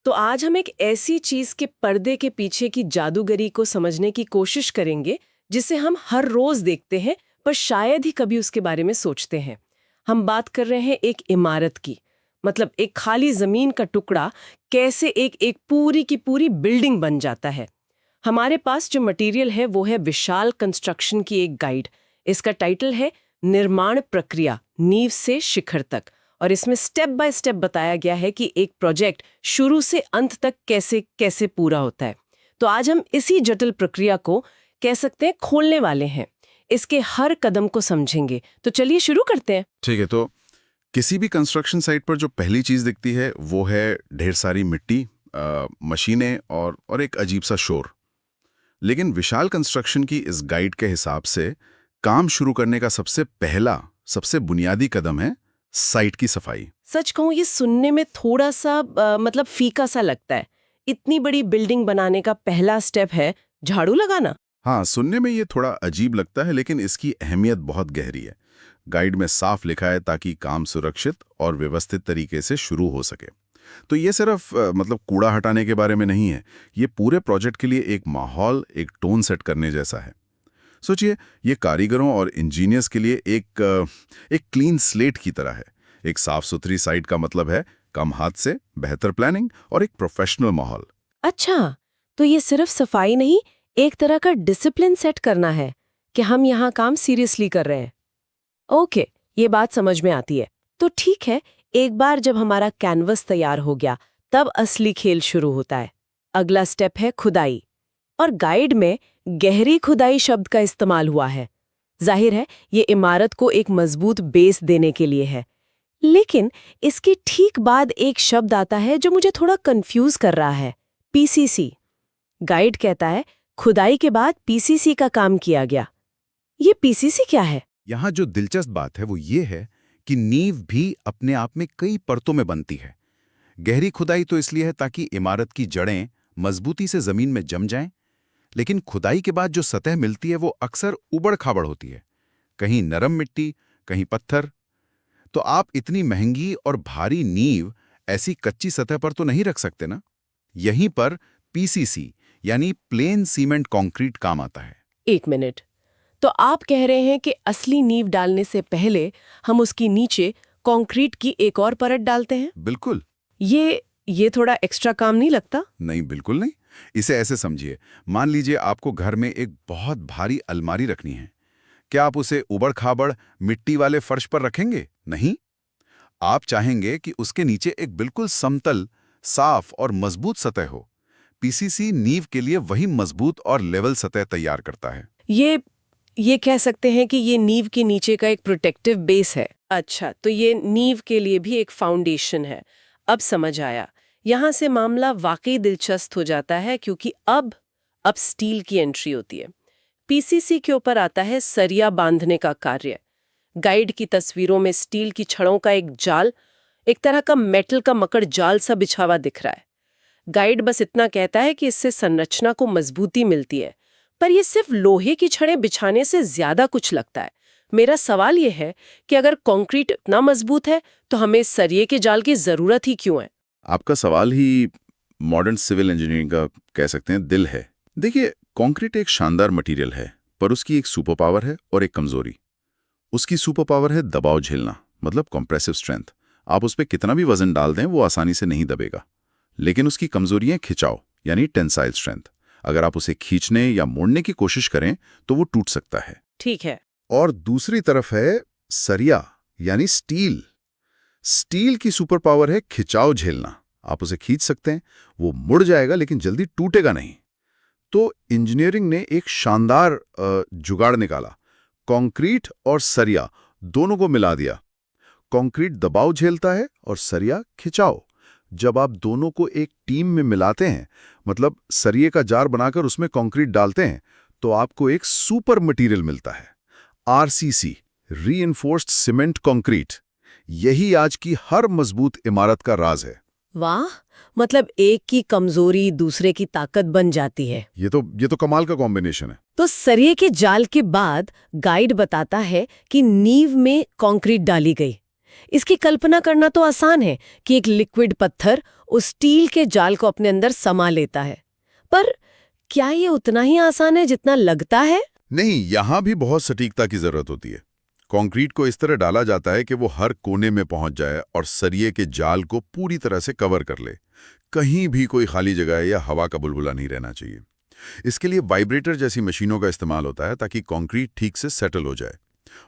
तो आज हम एक ऐसी चीज के पर्दे के पीछे की जादूगरी को समझने की कोशिश करेंगे जिसे हम हर रोज देखते हैं पर शायद ही कभी उसके बारे में सोचते हैं। हम बात कर रहे हैं एक इमारत की, मतलब एक खाली जमीन का टुकड़ा कैसे एक एक पूरी की पूरी बिल्डिंग बन जाता है। हमारे पास जो मटेरियल है वो है विशाल कंस्ट्रक्शन की एक गाइड। इसका टाइटल है निर्माण प्रक्रिया, नींव से शिखर तक। और इसमें स्टेप बाय स्टेप बताया गया है कि एक प्रोजेक्ट शुरू से अंत तक कैसे कैसे पूरा होता है। तो आज हम इसी जटिल प्रक्रिया को कह सकते हैं खोलने वाले हैं, इसके हर कदम को समझेंगे। तो चलिए शुरू करते हैं। ठीक है, तो किसी भी कंस्ट्रक्शन साइट पर जो पहली चीज दिखती है वो है ढेर सारी मिट्टी, मशीनें और एक अजीब सा शोर। लेकिन विशाल कंस्ट्रक्शन की इस गाइड के हिसाब से काम शुरू करने का सबसे बुनियादी कदम है साइट की सफाई। सच कहूं, ये सुनने में थोड़ा सा मतलब फीका सा लगता है। इतनी बड़ी बिल्डिंग बनाने का पहला स्टेप है झाड़ू लगाना। हाँ, सुनने में ये थोड़ा अजीब लगता है, लेकिन इसकी अहमियत बहुत गहरी है। गाइड में साफ लिखा है ताकि काम सुरक्षित और व्यवस्थित तरीके से शुरू हो सके। तो ये सिर्फ मतलब कूड़ा हटाने के बारे में नहीं है, ये पूरे प्रोजेक्ट के लिए एक माहौल, एक टोन सेट करने जैसा है। सोचिए, ये कारीगरों और इंजीनियर्स के लिए एक क्लीन स्लेट की तरह है। एक साफ सुथरी साइट का मतलब है कम हाथ से बेहतर प्लानिंग और एक प्रोफेशनल माहौल। अच्छा, तो ये सिर्फ सफाई नहीं, एक तरह का डिसिप्लिन सेट करना है कि हम यहाँ काम सीरियसली कर रहे हैं। ओके, ये बात समझ में आती है। तो ठीक है, एक बार जब हमारा कैनवस तैयार हो गया, तब असली खेल शुरू होता है। अगला स्टेप है खुदाई। और गाइड में गहरी खुदाई शब्द का इस्तेमाल हुआ है। जाहिर है, ये इमारत को एक मजबूत बेस देने के लिए है। लेकिन इसके ठीक बाद एक शब्द आता है जो मुझे थोड़ा कंफ्यूज कर रहा है, पीसीसी। गाइड कहता है खुदाई के बाद पीसीसी का काम किया गया। ये पीसीसी क्या है? यहाँ जो दिलचस्प बात है वो ये है कि नींव भी अपने आप में कई परतों में बनती है। गहरी खुदाई तो इसलिए है ताकि इमारत की जड़ें मजबूती से जमीन में जम जाएं, लेकिन खुदाई के बाद जो सतह मिलती है वो अक्सर उबड़-खाबड़ होती है, कहीं नरम मिट्टी, कहीं पत्थर। तो आप इतनी महंगी और भारी नींव ऐसी कच्ची सतह पर तो नहीं रख सकते ना। यहीं पर पीसीसी यानी प्लेन सीमेंट कंक्रीट काम आता है। एक मिनट, तो आप कह रहे हैं कि असली नींव डालने से पहले हम उसकी नीचे कंक्रीट की एक और परत डालते हैं? बिल्कुल। ये थोड़ा एक्स्ट्रा काम नहीं लगता? नहीं, बिल्कुल नहीं। इसे ऐसे समझिए, मान लीजिए आपको घर में एक बहुत भारी अलमारी रखनी है। क्या आप उसे उबड़-खाबड़ मिट्टी वाले फर्श पर रखेंगे? नहीं। आप चाहेंगे कि उसके नीचे एक बिल्कुल समतल, साफ और मजबूत सतह हो। पीसीसी नींव के लिए वही मजबूत और लेवल सतह तैयार करता है। ये कह सकते हैं कि ये नींव के नीचे का एक प्रोटेक्टिव बेस है। अच्छा, तो ये नींव के लिए भी एक फाउंडेशन है। अब समझ आया। यहाँ से मामला वाकई दिलचस्प हो जाता है, क्योंकि अब स्टील की एंट्री होती है। पीसीसी के ऊपर आता है सरिया बांधने का कार्य। गाइड की तस्वीरों में स्टील की छड़ों का एक जाल, एक तरह का मेटल का मकड़ जाल सा बिछा हुआ दिख रहा है। गाइड बस इतना कहता है कि इससे संरचना को मजबूती मिलती है, पर यह सिर्फ लोहे की छड़ें बिछाने से ज्यादा कुछ लगता है। मेरा सवाल यह है कि अगर कंक्रीट इतना मजबूत है तो हमें सरिये के जाल की जरूरत ही क्यों है? आपका सवाल ही मॉडर्न सिविल इंजीनियरिंग का कह सकते हैं दिल है। देखिए, कंक्रीट एक शानदार मटेरियल है, पर उसकी एक सुपर पावर है और एक कमजोरी। उसकी सुपर पावर है दबाव झेलना, मतलब कंप्रेसिव स्ट्रेंथ। आप उस पर कितना भी वजन डाल दें वो आसानी से नहीं दबेगा। लेकिन उसकी कमजोरी है खिंचाव, यानी टेंसाइल स्ट्रेंथ। अगर आप उसे खींचने या मोड़ने की कोशिश करें तो वो टूट सकता है। ठीक है। और दूसरी तरफ है सरिया यानी स्टील। स्टील की सुपर पावर है खिंचाव झेलना। आप उसे खींच सकते हैं, वो मुड़ जाएगा लेकिन जल्दी टूटेगा नहीं। तो इंजीनियरिंग ने एक शानदार जुगाड़ निकाला। कंक्रीट और सरिया दोनों को मिला दिया। कंक्रीट दबाव झेलता है और सरिया खिंचाव। जब आप दोनों को एक टीम में मिलाते हैं, मतलब सरिये का जार बनाकर उसमें कंक्रीट डालते हैं, तो आपको एक सुपर मटेरियल मिलता है, आरसीसी, रीइंफोर्स्ड सीमेंट कंक्रीट। यही आज की हर मजबूत इमारत का राज है। वाह, मतलब एक की कमजोरी दूसरे की ताकत बन जाती है। ये तो कमाल का कॉम्बिनेशन है। तो सरिये के जाल के बाद गाइड बताता है कि नींव में कंक्रीट डाली गई। इसकी कल्पना करना तो आसान है कि एक लिक्विड पत्थर उस स्टील के जाल को अपने अंदर समा लेता है, पर क्या ये उतना ही आसान है जितना लगता है? नहीं, यहां भी बहुत सटीकता की जरूरत होती है। कंक्रीट को इस तरह डाला जाता है कि वो हर कोने में पहुंच जाए और सरिये के जाल को पूरी तरह से कवर कर ले। कहीं भी कोई खाली जगह या हवा का बुलबुला नहीं रहना चाहिए। इसके लिए वाइब्रेटर जैसी मशीनों का इस्तेमाल होता है ताकि कंक्रीट ठीक से सेटल हो जाए।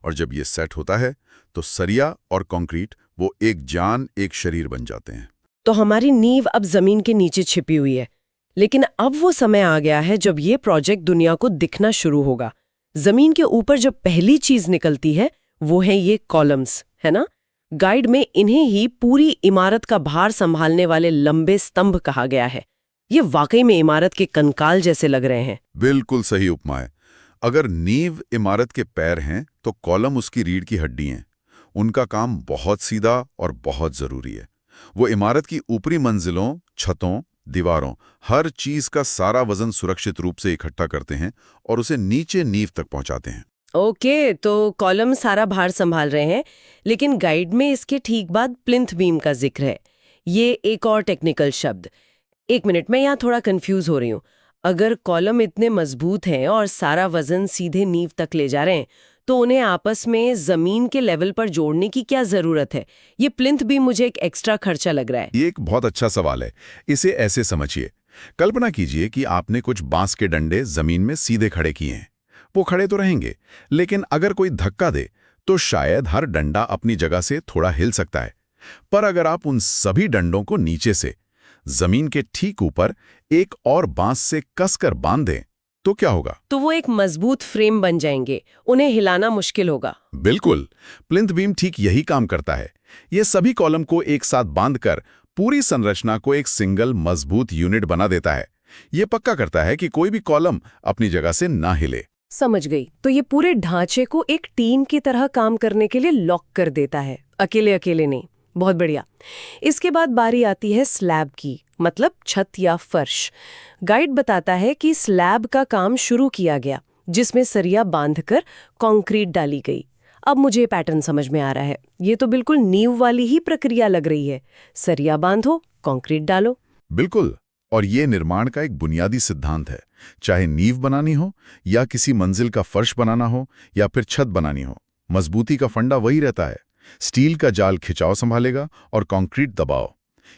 और जब ये सेट होता है तो सरिया और कंक्रीट वो एक जान, एक शरीर बन जाते हैं। तो हमारी नींव अब जमीन के नीचे छिपी हुई है, लेकिन अब वो समय आ गया है जब ये प्रोजेक्ट दुनिया को दिखना शुरू होगा। जमीन के ऊपर जब पहली चीज निकलती है वो है ये कॉलम्स, है ना? गाइड में इन्हें ही पूरी इमारत का भार संभालने वाले लंबे स्तंभ कहा गया है। ये वाकई में इमारत के कंकाल जैसे लग रहे हैं। बिल्कुल सही उपमा है। अगर नींव इमारत के पैर हैं तो कॉलम उसकी रीढ़ की हड्डी हैं। उनका काम बहुत सीधा और बहुत जरूरी है। वो इमारत की ऊपरी मंजिलों, छतों, दीवारों, हर चीज का सारा वजन सुरक्षित रूप से इकट्ठा करते हैं और उसे नीचे नींव तक पहुंचाते हैं। ओके, तो कॉलम सारा भार संभाल रहे हैं, लेकिन गाइड में इसके ठीक बाद प्लिंथ बीम का जिक्र है। ये एक और टेक्निकल शब्द। एक मिनट, मैं यहाँ थोड़ा कंफ्यूज हो रही हूँ। अगर कॉलम इतने मजबूत हैं और सारा वजन सीधे नींव तक ले जा रहे हैं, तो उन्हें आपस में जमीन के लेवल पर जोड़ने की क्या जरूरत है? ये प्लिंथ बीम मुझे एक एक्स्ट्रा खर्चा लग रहा है। ये एक बहुत अच्छा सवाल है। इसे ऐसे समझिए, कल्पना कीजिए कि आपने कुछ बांस के डंडे जमीन में सीधे खड़े किए हैं। वो खड़े तो रहेंगे, लेकिन अगर कोई धक्का दे तो शायद हर डंडा अपनी जगह से थोड़ा हिल सकता है। पर अगर आप उन सभी डंडों को नीचे से जमीन के ठीक ऊपर एक और बांस से कसकर बांध दें तो क्या होगा? तो वो एक मजबूत फ्रेम बन जाएंगे, उन्हें हिलाना मुश्किल होगा। बिल्कुल, प्लिंथ बीम ठीक यही काम करता है। ये सभी कॉलम को एक साथ बांधकर पूरी संरचना को एक सिंगल मजबूत यूनिट बना देता है। ये पक्का करता है कि कोई भी कॉलम अपनी जगह से ना हिले। समझ गई। तो ये पूरे ढांचे को एक टीम की तरह काम करने के लिए लॉक कर देता है, अकेले अकेले नहीं। बहुत बढ़िया। इसके बाद बारी आती है स्लैब की, मतलब छत या फर्श। गाइड बताता है कि स्लैब का काम शुरू किया गया, जिसमें सरिया बांधकर कंक्रीट डाली गई। अब मुझे पैटर्न समझ में आ रहा है। ये तो बिल्कुल नींव वाली ही प्रक्रिया लग रही है। सरिया बांधो, कंक्रीट डालो। बिल्कुल, और ये निर्माण का एक बुनियादी सिद्धांत है। चाहे नींव बनानी हो या किसी मंजिल का फर्श बनाना हो या फिर छत बनानी हो, मजबूती का फंडा वही रहता है। स्टील का जाल खिंचाव संभालेगा और कंक्रीट दबाव।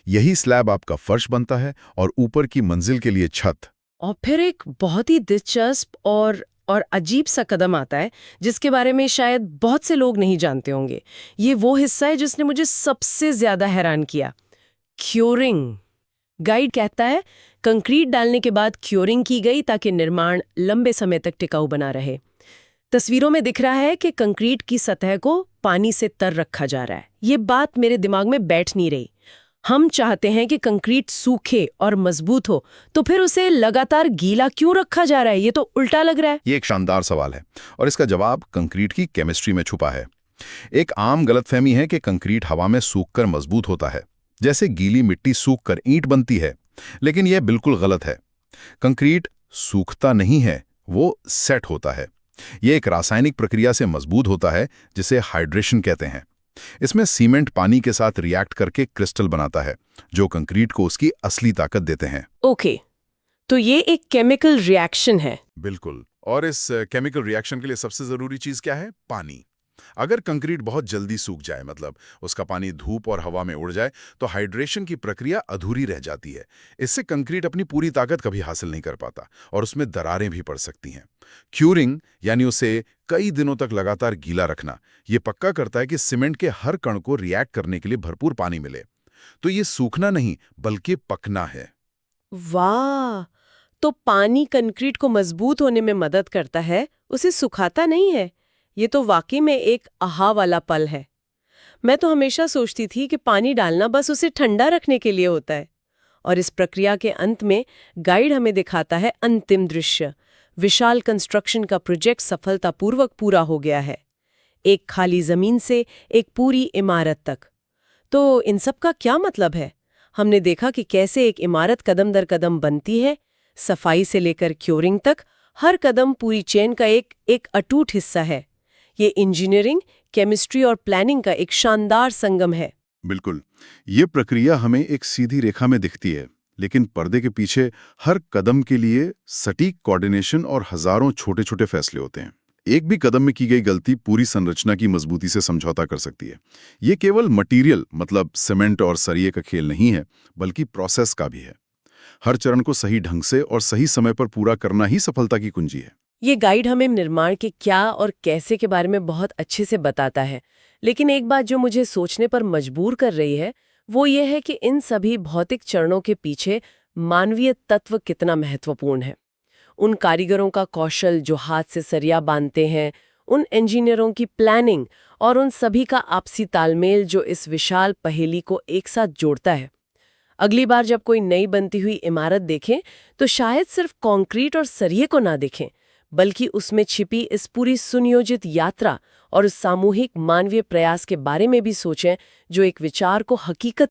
यही स्लैब आपका फर्श बनता है और ऊपर की मंजिल के लिए छत। और फिर एक बहुत ही दिलचस्प और अजीब सा कदम आता है, जिसके बारे में शायद बहुत से लोग नहीं जानते होंगे। ये वो हिस्सा है जिसने मुझे सबसे ज्यादा हैरान किया, क्योरिंग। गाइड कहता है कंक्रीट डालने के बाद क्योरिंग की गई ताकि निर्माण लंबे समय तक टिकाऊ बना रहे। तस्वीरों में दिख रहा है कि कंक्रीट की सतह को पानी से तर रखा जा रहा है। ये बात मेरे दिमाग में बैठ नहीं रही। हम चाहते हैं कि कंक्रीट सूखे और मजबूत हो, तो फिर उसे लगातार गीला क्यों रखा जा रहा है? ये तो उल्टा लग रहा है। ये एक शानदार सवाल है और इसका जवाब कंक्रीट की केमिस्ट्री में छुपा है। एक आम गलतफहमी है कि कंक्रीट हवा में सूखकर मजबूत होता है, जैसे गीली मिट्टी सूखकर ईंट बनती है, लेकिन यह बिल्कुल गलत है। कंक्रीट सूखता नहीं है, वो सेट होता है। यह एक रासायनिक प्रक्रिया से मजबूत होता है जिसे हाइड्रेशन कहते हैं। इसमें सीमेंट पानी के साथ रिएक्ट करके क्रिस्टल बनाता है, जो कंक्रीट को उसकी असली ताकत देते हैं। ओके, तो ये एक केमिकल रिएक्शन है। बिल्कुल, और इस केमिकल रिएक्शन के लिए सबसे जरूरी चीज क्या है? पानी। अगर कंक्रीट बहुत जल्दी सूख जाए, मतलब उसका पानी धूप और हवा में उड़ जाए, तो हाइड्रेशन की प्रक्रिया अधूरी रह जाती है। इससे कंक्रीट अपनी पूरी ताकत कभी हासिल नहीं कर पाता और उसमें दरारें भी पड़ सकती हैं। क्यूरिंग यानी उसे कई दिनों तक लगातार गीला रखना, ये पक्का करता है कि सीमेंट के हर कण को रिएक्ट करने के लिए भरपूर पानी मिले। तो ये सूखना नहीं बल्कि पकना है। वाह! तो पानी कंक्रीट को मजबूत होने में मदद करता है, उसे सुखाता नहीं है। ये तो वाकई में एक आहा वाला पल है। मैं तो हमेशा सोचती थी कि पानी डालना बस उसे ठंडा रखने के लिए होता है। और इस प्रक्रिया के अंत में गाइड हमें दिखाता है अंतिम दृश्य। विशाल कंस्ट्रक्शन का प्रोजेक्ट सफलतापूर्वक पूरा हो गया है, एक खाली जमीन से एक पूरी इमारत तक। तो इन सब का क्या मतलब है? हमने देखा कि कैसे एक इमारत कदम दर कदम बनती है, सफाई से लेकर क्योरिंग तक। हर कदम पूरी चेन का एक अटूट हिस्सा है। ये इंजीनियरिंग केमिस्ट्री और प्लानिंग का एक शानदार संगम है। बिल्कुल। ये प्रक्रिया हमें एक सीधी रेखा में दिखती है, लेकिन पर्दे के पीछे हर कदम के लिए सटीक कोऑर्डिनेशन और हजारों छोटे-छोटे फैसले होते हैं। एक भी कदम में की गई गलती पूरी संरचना की मजबूती से समझौता कर सकती है। ये केवल मटेरियल मतलब सीमेंट और सरिये का खेल नहीं है, बल्कि प्रोसेस का भी है। हर चरण को सही ढंग से और सही समय पर पूरा करना ही सफलता की कुंजी है। ये गाइड हमें निर्माण के क्या और कैसे के बारे में बहुत अच्छे से बताता है, लेकिन एक बात जो मुझे सोचने पर मजबूर कर रही है वो ये है कि इन सभी भौतिक चरणों के पीछे मानवीय तत्व कितना महत्वपूर्ण है। उन कारीगरों का कौशल जो हाथ से सरिया बांधते हैं, उन इंजीनियरों की प्लानिंग और उन सभी का आपसी तालमेल जो इस विशाल पहेली को एक साथ जोड़ता है। अगली बार जब कोई नई बनती हुई इमारत देखें तो शायद सिर्फ कंक्रीट और सरिये को ना देखें, बल्कि उसमें छिपी इस पूरी सुनियोजित यात्रा और उस सामूहिक मानवीय प्रयास के बारे में भी सोचें जो एक विचार को हकीकत